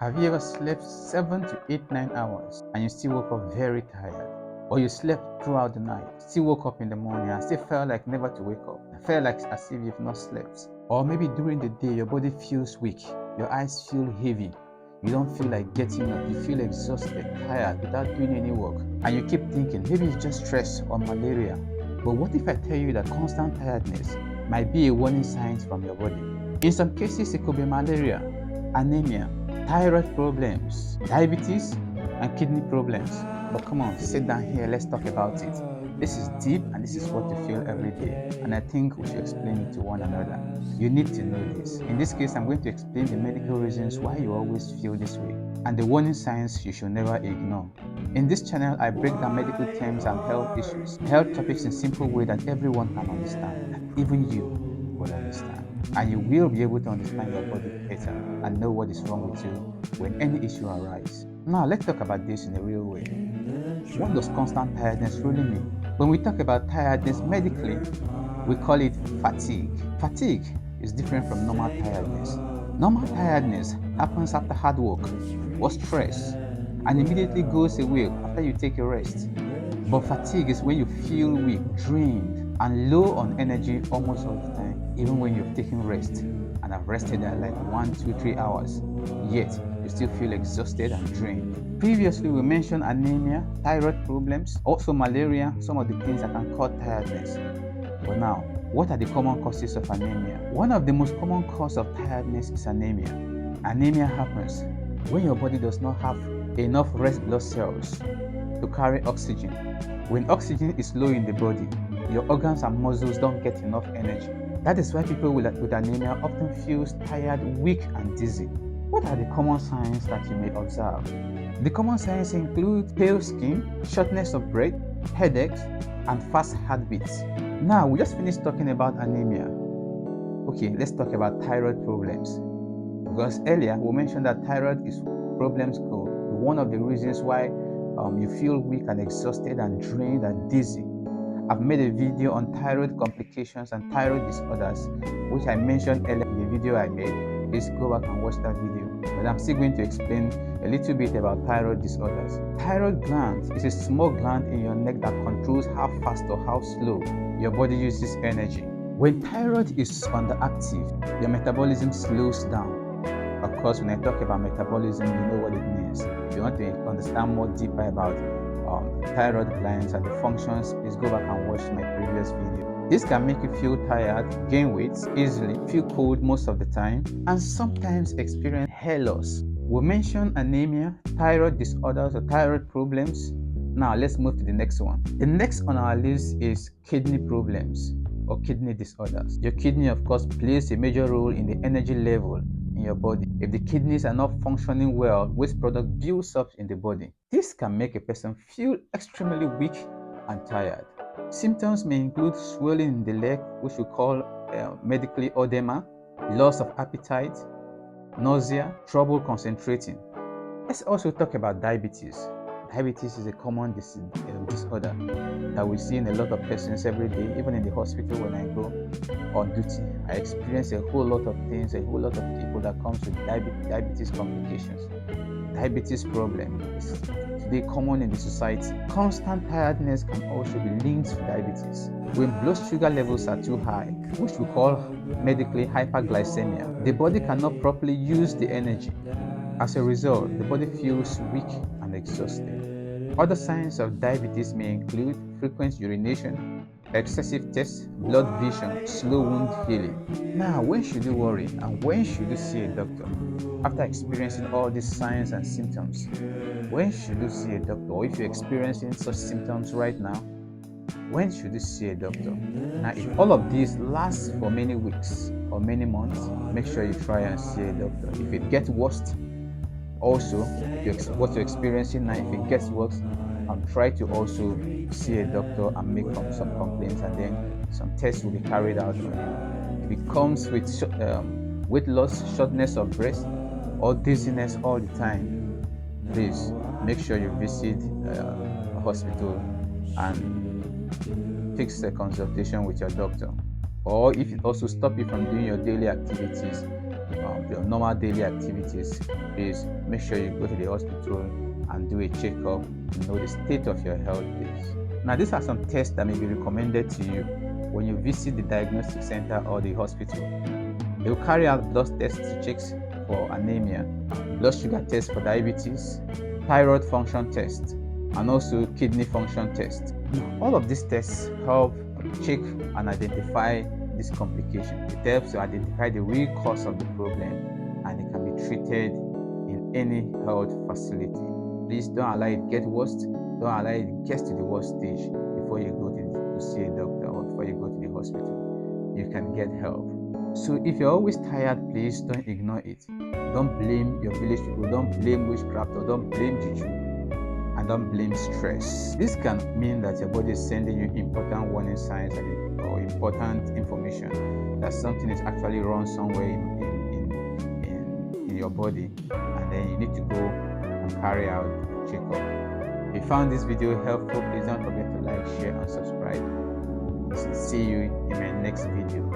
Have you ever slept 7 to 8, 9 hours and you still woke up very tired? Or you slept throughout the night, still woke up in the morning and still felt like never to wake up? It felt like as if you've not slept. Or maybe during the day your body feels weak, your eyes feel heavy, you don't feel like getting up, you feel exhausted, tired without doing any work. And you keep thinking maybe it's just stress or malaria. But what if I tell you that constant tiredness might be a warning sign from your body? In some cases it could be malaria, anemia, thyroid problems, diabetes, and kidney problems. But come on, sit down here, let's talk about it. This is deep and this is what you feel every day, and I think we should explain it to one another. You need to know this. In this case, I'm going to explain the medical reasons why you always feel this way and the warning signs you should never ignore. In this channel, I break down medical terms and health issues, health topics in simple way that everyone can understand, and even you will understand. And you will be able to understand your body better and know what is wrong with you when any issue arises. Now, let's talk about this in a real way. What does constant tiredness really mean? When we talk about tiredness medically, we call it fatigue. Fatigue is different from normal tiredness. Normal tiredness happens after hard work or stress and immediately goes away after you take a rest. But fatigue is when you feel weak, drained, and low on energy almost all the time, even when you've taken rest and have rested at like 1, 2, 3 hours, yet you still feel exhausted and drained. Previously, we mentioned anemia, thyroid problems, also malaria, some of the things that can cause tiredness. But now, what are the common causes of anemia? One of the most common causes of tiredness is anemia. Anemia happens when your body does not have enough red blood cells to carry oxygen. When oxygen is low in the body, your organs and muscles don't get enough energy. That is why people with anemia often feel tired, weak, and dizzy. What are the common signs that you may observe? The common signs include pale skin, shortness of breath, headaches, and fast heartbeats. Now, we just finished talking about anemia. Okay, let's talk about thyroid problems. Because earlier we mentioned that thyroid problems could be one of the reasons why you feel weak and exhausted and drained and dizzy. I've made a video on thyroid complications and thyroid disorders, which I mentioned earlier in the video I made. Please go back and watch that video. But I'm still going to explain a little bit about thyroid disorders. Thyroid gland is a small gland in your neck that controls how fast or how slow your body uses energy. When thyroid is underactive, your metabolism slows down. Of course, when I talk about metabolism, you know what it means. If you want to understand more deeper about thyroid glands and the functions, please go back and watch my previous video. This can make you feel tired, gain weight easily, feel cold most of the time, and sometimes experience hair loss. We mentioned anemia, thyroid disorders or thyroid problems. Now let's move to the next one. The next on our list is kidney problems or kidney disorders. Your kidney, of course, plays a major role in the energy level in your body. If the kidneys are not functioning well, waste product builds up in the body. This can make a person feel extremely weak and tired. Symptoms may include swelling in the leg, which we call medically edema, loss of appetite, nausea, trouble concentrating. Let's also talk about diabetes. Diabetes is a common disorder that we see in a lot of persons every day. Even in the hospital when I go on duty, I experience a whole lot of things, a whole lot of people that comes with diabetes complications. Diabetes problem is today common in the society. Constant tiredness can also be linked to diabetes. When blood sugar levels are too high, which we call medically hyperglycemia, the body cannot properly use the energy. As a result, the body feels weak and exhausted. Other signs of diabetes may include frequent urination, excessive thirst, blood vision, slow wound healing. Now, when should you worry and when should you see a doctor? After experiencing all these signs and symptoms, when should you see a doctor? Or if you're experiencing such symptoms right now, when should you see a doctor? Now, if all of these lasts for many weeks or many months, make sure you try and see a doctor. If it gets worse, also, what you're experiencing now, if it gets worse, try to also see a doctor and make some complaints, and then some tests will be carried out on you. If it comes with weight loss, shortness of breath, or dizziness all the time, please make sure you visit a hospital and fix a consultation with your doctor. Or if it also stops you from doing your daily activities, your normal daily activities, please make sure you go to the hospital and do a checkup to know the state of your health is. Now, these are some tests that may be recommended to you when you visit the diagnostic center or the hospital. They will carry out blood tests to check for anemia, blood sugar test for diabetes, thyroid function test, and also kidney function test. All of these tests help check and identify this complication. It helps to identify the real cause of the problem, and it can be treated in any health facility. Please don't allow it get worse. Don't allow it get to the worst stage before you go to see a doctor or before you go to the hospital. You can get help. So if you're always tired, please don't ignore it. Don't blame your village people. Don't blame witchcraft or don't blame juju. And don't blame stress. This can mean that your body is sending you important warning signs or important information that something is actually wrong somewhere in your body, and then you need to go and carry out a checkup. If you found this video helpful, please don't forget to like, share, and subscribe. See you in my next video.